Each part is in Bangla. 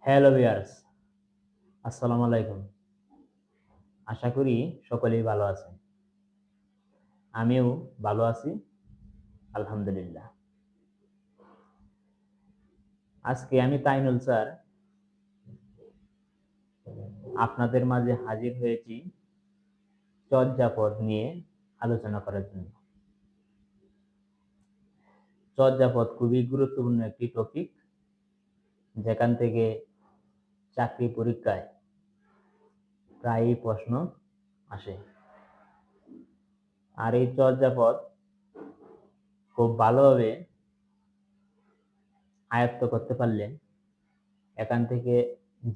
হ্যালো ভিউয়ার্স, আসসালামু আলাইকুম। আশা করি সকলেই ভালো আছেন। আমিও ভালো আছি, আলহামদুলিল্লাহ। আজকে আমি তাইনুল স্যার আপনাদের মাঝে হাজির হয়েছি চর্যাপদ নিয়ে আলোচনা করার জন্য। চর্যাপদ খুবই গুরুত্বপূর্ণ একটি টপিক, যেখান থেকে চাকরি পরীক্ষায় প্রায়ই প্রশ্ন আসে। আর এই চর্যাপদ খুব ভালোভাবে আয়ত্ত করতে পারলে এখান থেকে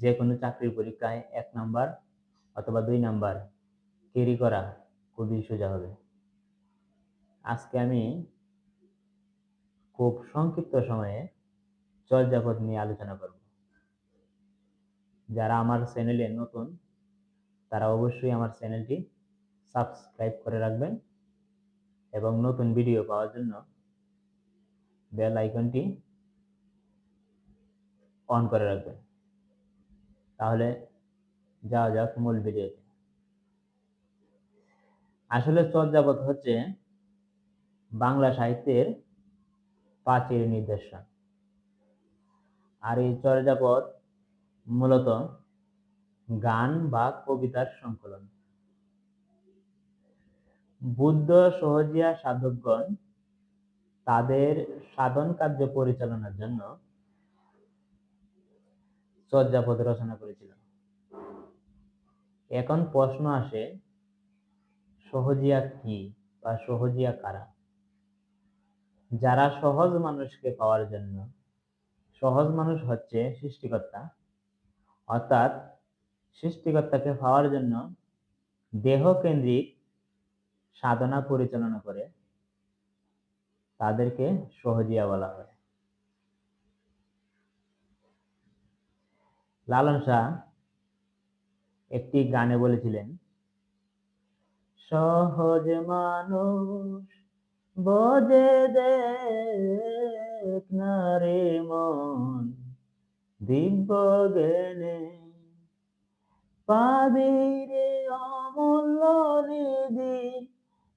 যেকোনো চাকরির পরীক্ষায় ১ নাম্বার অথবা ২ নাম্বার ক্যারি করা খুবই সোজা হবে। আজকে আমি খুব সংক্ষিপ্ত সময়ে চর্যাপদ নিয়ে আলোচনা করব। যারা আমার চ্যানেলে নতুন তারা অবশ্যই আমার চ্যানেলটি সাবস্ক্রাইব করে রাখবেন এবং নতুন ভিডিও পাওয়ার জন্য বেল আইকনটি অন করে রাখবেন। তাহলে যাওয়া যাক মূল ভিডিওতে। আসলে চর্যাপদ হচ্ছে বাংলা সাহিত্যের প্রাচীর নিদর্শন। আর এই চর্যাপদ মূলত গান বা কবিতার সংকলন। বুদ্ধ সহজিয়া সাধকগণ তাদের সাধন কার্য পরিচালনার জন্য চর্যাপদ রচনা করেছিল। এখন প্রশ্ন আসে, সহজিয়া কি বা সহজিয়া কারা? যারা সহজ মানুষকে পাওয়ার জন্য, সহজ মানুষ হচ্ছে সৃষ্টিকর্তা, অর্থাৎ সৃষ্টিকর্তাকে পাওয়ার জন্য দেহকেন্দ্রিক সাধনা পরিচালনা করে তাদেরকে সহজিয়া বলা হয়। লালন শাহ একটি গানে বলেছিলেন, সহজ মানুষ বোঝে দেখ না রে মন, দিব্য জ্ঞানে পাবি রে অমূল্য নিধি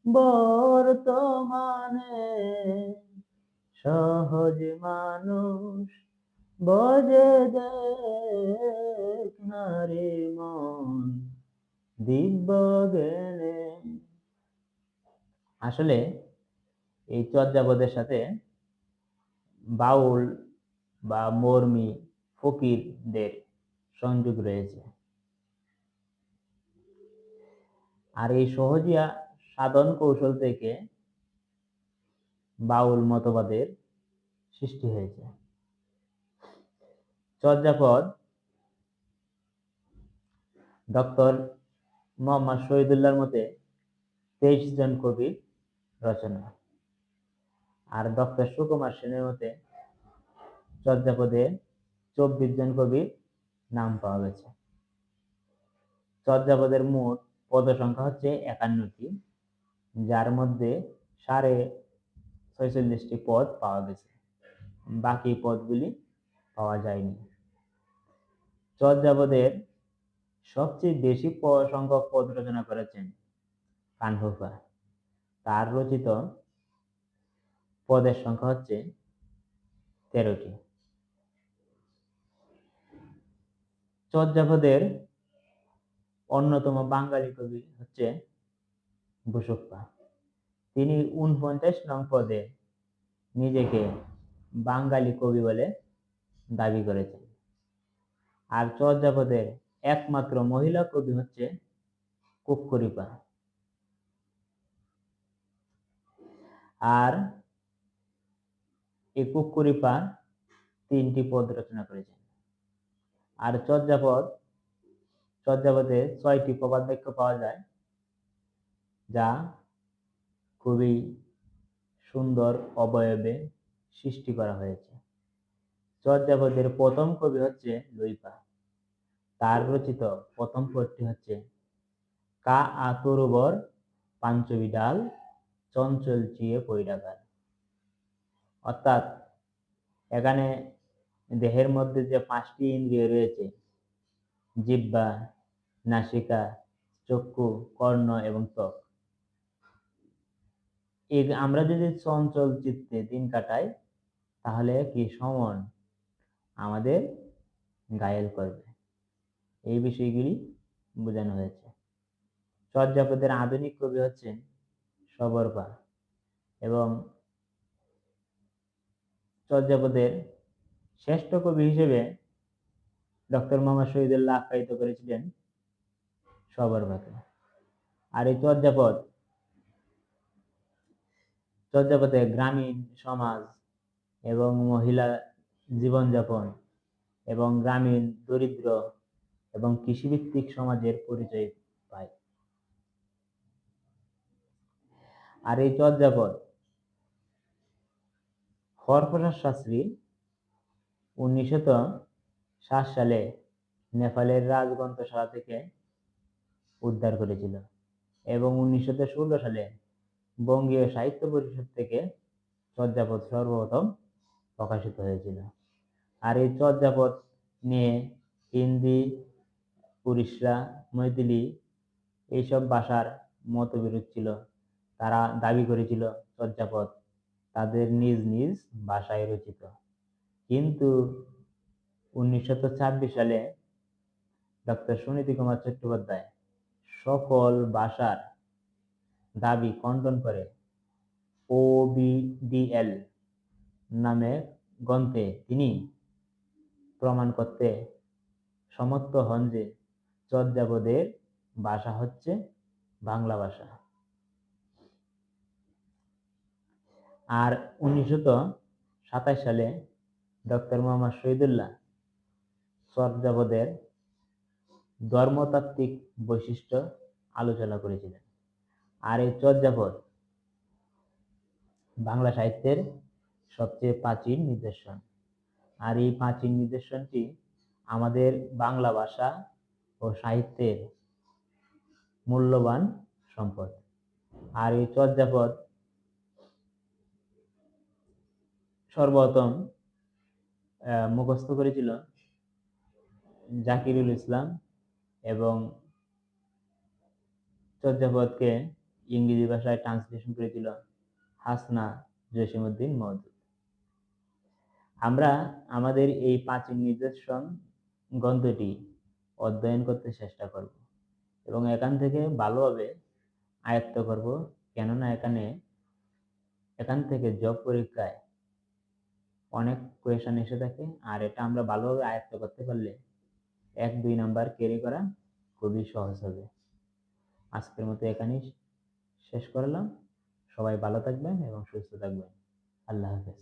বর্তমানে। সহজ মানুষ বোঝে দেখ না রে মন, দিব্য জ্ঞানে। আসলে এই চর্যাপদের সাথে বাউল বা মরমী ফকিরদের সংযোগ রয়েছে। আর এই সহজিয়া সাধন কৌশল থেকে বাউল মতবাদের সৃষ্টি হয়েছে। চর্যাপদ ডক্টর মোহাম্মদ শহীদুল্লাহর মতে ২৩ জন কবির রচনা, আর ডক্টর সুকুমার সেনের মতে চর্যাপদে ২৪ জন কবির নাম পাওয়া গেছে। চর্যাপদের মোট পদ সংখ্যা হচ্ছে ৫১টি, যার মধ্যে ৪৬৫ পদ পাওয়া গেছে, বাকি পদগুলি পাওয়া যায়নি। চর্যাপদের সবচেয়ে বেশি সংখ্যক পদ রচনা করেছেন কানফুফা। তার রচিত পদের সংখ্যা হচ্ছে ১৩টি। চর্যাপদের অন্যতম বাঙালি কবি হচ্ছে বসুপ্পা। তিনি ৪৯ নং পদে নিজেকে বাঙালি কবি বলে দাবি করেছেন। আর চর্যাপদের একমাত্র মহিলা কবি হচ্ছে কুক্কুরিপা। আর এই কুক্কুরিপা ৩টি পদ রচনা করেছেন। আর চর্যাপদে ৬টি প্রবাদ বাক্য পাওয়া যায়, যা খুবই সুন্দর অবয়বে সৃষ্টি করা হয়েছে। চর্যাপদের প্রথম কবি হচ্ছে লুইপা। তার রচিত প্রথম পদটি হচ্ছে, কা আতরবর পাঞ্চবি ডাল চঞ্চল চিয়ে পৈরাগার। অর্থাৎ এখানে দেহের মধ্যে যে 5টি ইন্দ্রিয় রয়েছে, জিহ্বা, নাসিকা, চক্ষু, কর্ণ এবং ত্বক, আমরা যদি চঞ্চল চিত্তে দিন কাটাই তাহলে কি সমন আমাদের ঘায়েল করবে। এই বিষয়গুলি বোঝানো হয়েছে। চর্যাপদের আধুনিক কবি হচ্ছেন সবরপা এবং চর্যাপদের শ্রেষ্ঠ কবি হিসেবে ডক্টর মোহাম্মদ শহীদুল্লাহ আখ্যায়িত করেছিলেন সবরপাকে। আর এই চর্যাপদে গ্রামীণ সমাজ এবং মহিলা জীবনযাপন এবং গ্রামীণ দরিদ্র এবং কৃষিভিত্তিক সমাজের পরিচয় পায়। আর এই চর্যাপদ হরপ্রসাদ শাস্ত্রী 1907 সালে নেপালের রাজগ্রন্থশালা থেকে উদ্ধার করেছিল এবং 1916 সালে বঙ্গীয় সাহিত্য পরিষদ থেকে চর্যাপদ সর্বপ্রথম প্রকাশিত হয়েছিল। আর এই চর্যাপদ নিয়ে হিন্দি, উড়িষ্যা, মৈথিলি এইসব ভাষার মতবিরোধ ছিল। তারা দাবি করেছিল চর্যাপদ তাদের নিজ নিজ ভাষায় রচিত, কিন্তু 1926 সালে ডক্টর সুনীতি কুমার চট্টোপাধ্যায় সকল ভাষার দাবি খণ্ডন করে OBDL নামে গ্রন্থে তিনি প্রমাণ করতে সমর্থ হন যে চর্যাপদের ভাষা হচ্ছে বাংলা ভাষা। আর 1927 সালে ডক্টর মোহাম্মদ শহীদুল্লাহ চর্যাপদের ধর্মতাত্ত্বিক বৈশিষ্ট্য আলোচনা করেছিলেন। আর এই চর্যাপদ বাংলা সাহিত্যের সবচেয়ে প্রাচীন নিদর্শন। আর এই প্রাচীন নিদর্শনটি আমাদের বাংলা ভাষা ও সাহিত্যের মূল্যবান সম্পদ। আর এই চর্যাপদ সর্বপ্রথম মুখস্থ করেছিল জাকিরুল ইসলাম এবং চর্যাপদকে ইংরেজি ভাষায় ট্রান্সলেশন করেছিল হাসনা জসিমউদ্দিন মওদুদ। আমরা আমাদের এই প্রাচীন নিদর্শন গ্রন্থটি অধ্যয়ন করতে চেষ্টা করব এবং এখান থেকে ভালোভাবে আয়ত্ত করব, কেননা এখান থেকে জব পরীক্ষায় অনেক কোয়েশন এসে থাকে। আর এটা আমরা ভালোভাবে আয়ত্ত করতে পারলে 1-2 নাম্বার ক্যারি করা খুবই সহজ হবে। আজকের মতো এখানেই শেষ করলাম। সবাই ভালো থাকবেন এবং সুস্থ থাকবেন। আল্লাহ হাফেজ।